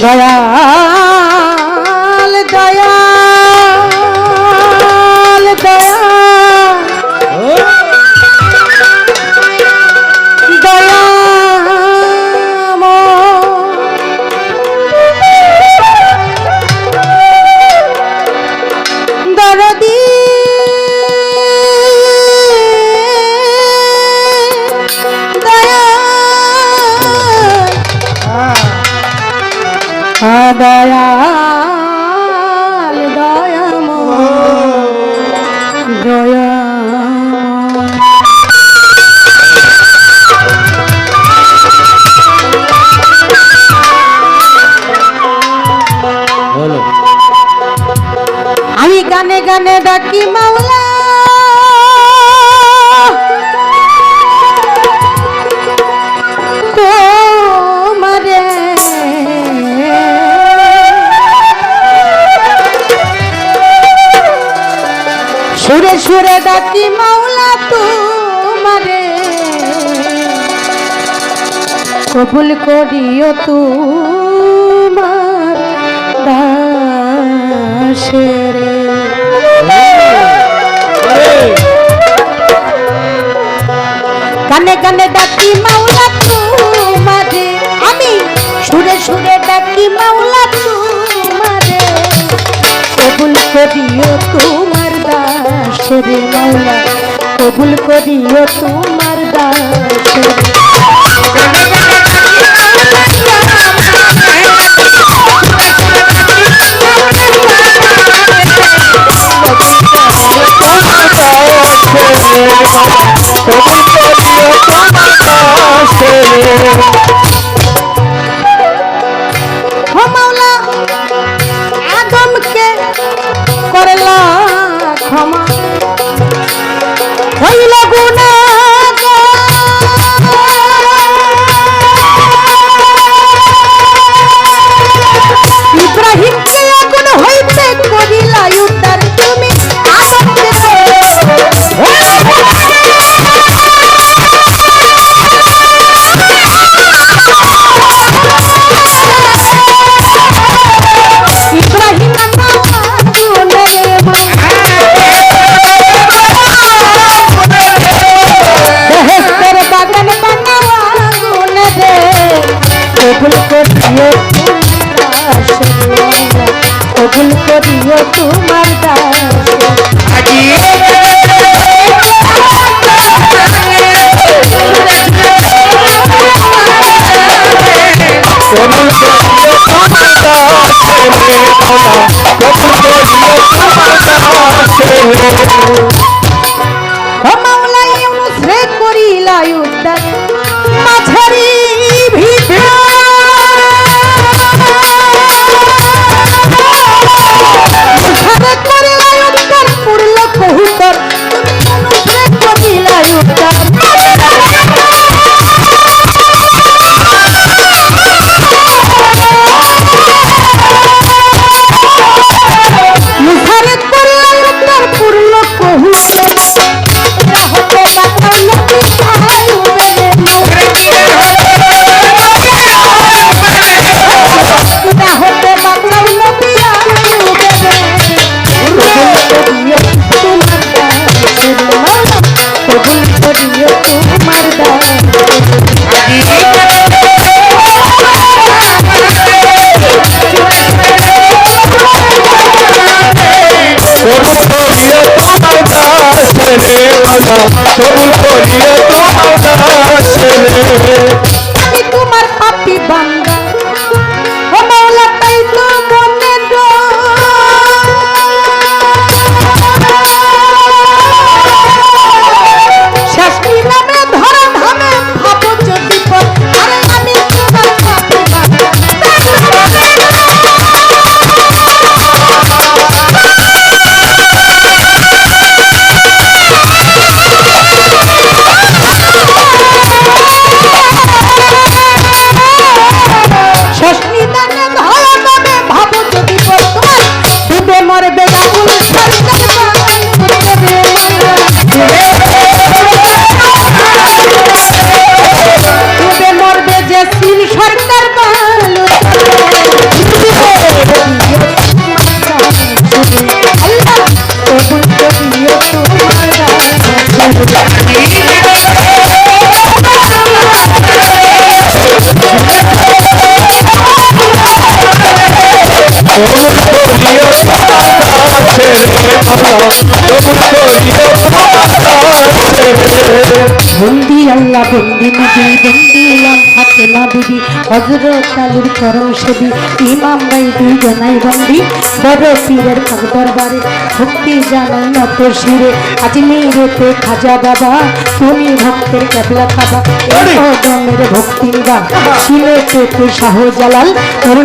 দয়াল দয়াল দয়াল দয়াল দয়াময় দয়াময় আমি গানে গানে ডাকি মাওলা তোমারে সুরে সুরে ডাকি মাওলা তোমারে কবুল করিও তোমার দাসের গানে গানে ডাকি মাওলা তোমারে আমি সুরে সুরে ডাকি মাওলা তোমারে কবুল করিও তোমার দাসের মাওলা কবুল করিও তোমার দাসের আদমকে করলা ক্ষমা হইল গুনাহগার ইব্রাহিমকে আগুন হইতে করিলা উদ্ধার তুমি কবুল করিও তোমার মাওলা ইউনুস রে করিলা উদ্ধার মাঝারি ভিতর আমি তোমার পাপী বান্দা ও মাওলা তাই তো মনে শেষ নিলামে ধরা ধামে ভাবো যদি আরে আমি তোমার পাপী বান্দা বন্দি নবী বন্দিলাম ফাতেমা বিবি হযরত আলীর চরণ সেবী ইমাম ভাই দুইজনাই বন্দি বড় পীরের পাক দরবারে ভক্তি জানাই নত শিরে আজমিরেতে খাজা বাবা তুমি ভক্তের কেবলা খাবা কদমের ভক্তি নিবা সিলেটেতে শাহজালাল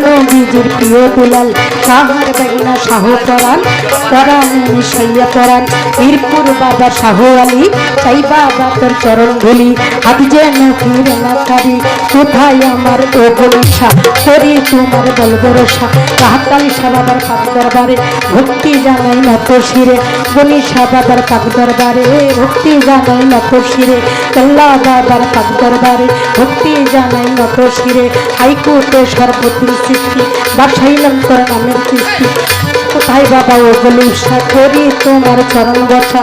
নবীজির প্রিয় দুলাল শাহর বেগনা শাহ পরাণ পরাণে মিশাইয়া পরাণ মিরপুর বাবা শাহ আলী চাই বাবা তোর চরণ ধুলি হাত যেন ফিরে না কারি কোথায় আমার ও গলিশা করি তোমার বল ভরসা কাহাতালি শাহ বাবার পাক দরবারে ভক্তি জানাই নত শিরে গনিশা বাবার পাক দরবারে ভক্তি জানাই নত শিরে কেল্লা বাবার পাক দরবারে ভক্তি জানাই নত শিরে হাইকোর্টে সর্বত্র সৃষ্টি বাসাইলাম তোর নামের সৃষ্টি কোথায় বাবা ও গলিশা করি তোমার চরণ বসা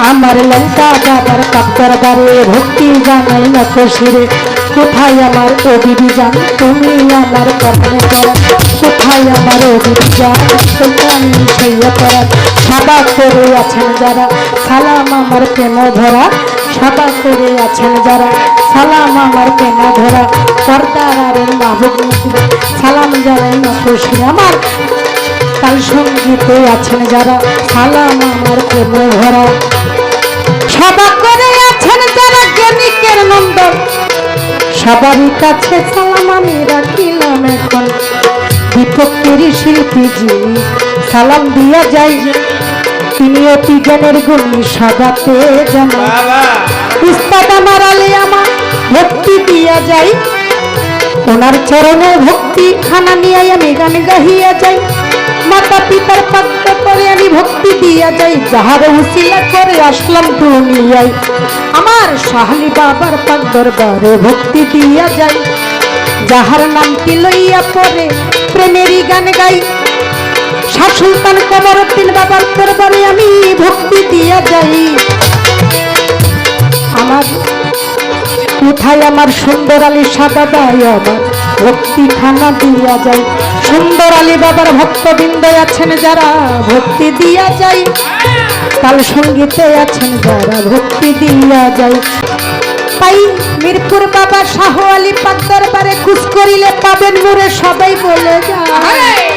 আমার লঙ্কা বাবার পাক দরবারে ভক্তি জানাই নত শিরে কোথায় আমার ও বিবি জান তুমি আমার কর্মে কর কোথায় আমার ও বিবি জান তুমি মিশাইয়া পড়া সাদা করে আছেন যারা সালাম আমার প্রেম ধরা সাদা করে আছেন যারা সালাম আমার প্রেম ধরা পর্দার মাহবুব সালাম জানাই নত শিরে আমার কাল সঙ্গীতে আছেন যারা সালাম আমার প্রেম ধরা সাদা করে আছেন যারা জ্ঞানিকের নন্দন সবারই কাছে সালাম আমি রাখিলাম এখন বিপক্ষের শিল্পী যিনি সালাম দিয়া যাই তিনি অতি জ্ঞানের গুণী সদাতে জানা উস্তাদ আমার আলে আমার ভক্তি দিয়া যাই ওনার চরণে ভক্তি খানা নিয়ে আমি গান গাহিয়া যাই মাতা পিতার পাত্র করে আমি ভক্তি দিয়া যাই যাহার উসিলা করে আসলাম দুনিয়ায় আমার শাহলি বাবার পাক দরবারে ভক্তি দিয়া যাই যাহার নামটি লইয়া পরে প্রেমেরই গান গাই শাহ সুলতান কমরউদ্দিন বাবার দরবারে আমি ভক্তি দিয়া যাই আমার কোথায় আমার সুন্দর আলী সাদা দায় আমার ভক্তি খানা দিয়া যায় সুন্দর আলী বাবার ভক্তবৃন্দ আছেন যারা ভক্তি দিয়া যায় কাল সঙ্গীতে আছেন যারা ভক্তি দিয়া যায় তাই মিরপুর বাবা শাহ আলী পাক দরবারে খুশ করিলে পাবেন মোরে সবাই বলে যায়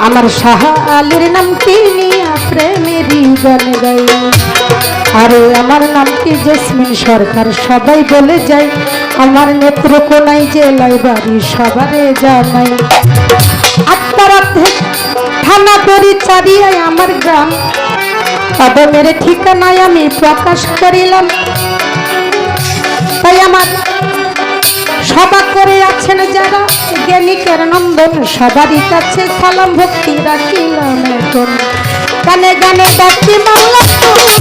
আমার শাহ আলীর নামটি নিয়ে প্রেমেরই গান গাই আরে আমার নামটি জেসমিন সরকার সবাই বলে যায় নেত্রকোনায় জেলায় বাড়ি সবারে জানাই আত্মারাতে থানা দড়ি চারিয়ায় আমার গ্রাম কদমের ঠিকানায় আমি প্রকাশ করিলাম তাই আমার সভা করে আছেন যারা জ্ঞানিকের নন্দন সবারই কাছে সালাম ভক্তি রাখিলাম এখন গানে গানে ডাকি মাওলা তোমার